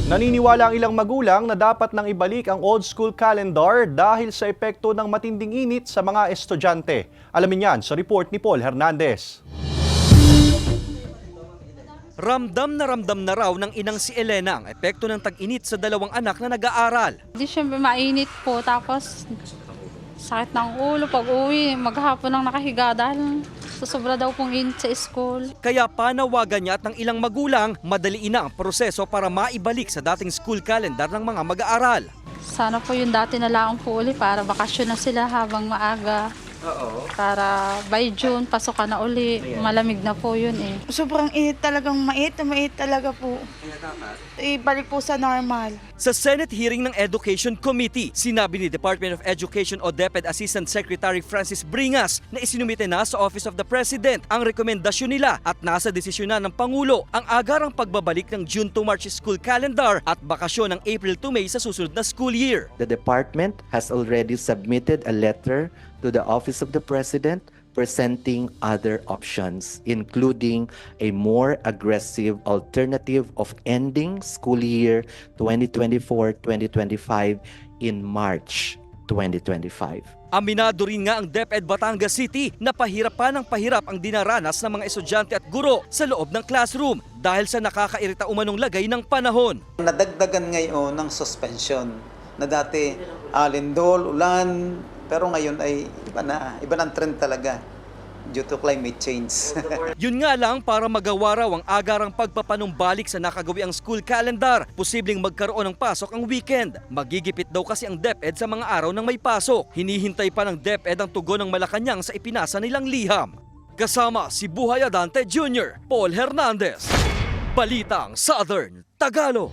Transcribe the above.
Naniniwala ang ilang magulang na dapat nang ibalik ang old school calendar dahil sa epekto ng matinding init sa mga estudyante. Alamin yan sa report ni Paul Hernandez. Ramdam na raw ng inang si Elena ang epekto ng tag-init sa dalawang anak na nag-aaral. Di syempre mainit po, tapos sakit ng ulo pag uwi, maghapon nang nakahiga dahil sobra daw pong init sa school. Kaya panawagan niya at ng ilang magulang, madaliin na ang proseso para maibalik sa dating school calendar ng mga mag-aaral. Sana po yung dati na lang po uli para bakasyon na sila habang maaga. Para by June, pasok ka na uli. Malamig na po yun eh. Sobrang init talagang mait talaga po. Ibalik po sa normal. Sa Senate hearing ng Education Committee, sinabi ni Department of Education o DepEd Assistant Secretary Francis Bringas na isinumite na sa Office of the President ang rekomendasyon nila at nasa desisyon na ng Pangulo ang agarang pagbabalik ng June to March school calendar at bakasyon ng April to May sa susunod na school year. The department has already submitted a letter to the Office of the President presenting other options, including a more aggressive alternative of ending school year 2024-2025 in March 2025. Aminado rin nga ang DepEd Batangas City na pahirap pa ng pahirap ang dinaranas ng mga estudyante at guro sa loob ng classroom dahil sa nakakairita umanong lagay ng panahon. Nadagdagan ngayon ng suspension na dati alindol, ulan, pero ngayon ay iba na ang trend talaga due to climate change. Yun nga lang, para magawa raw ang agarang pagpapanumbalik sa nakagawiang school calendar, posibleng magkaroon ng pasok ang weekend. Magigipit daw kasi ang DepEd sa mga araw ng may pasok. Hinihintay pa ng DepEd ang tugon ng Malacanang sa ipinasa nilang liham. Kasama si Buhay Adante Jr., Paul Hernandez, Balitang Southern Tagalog.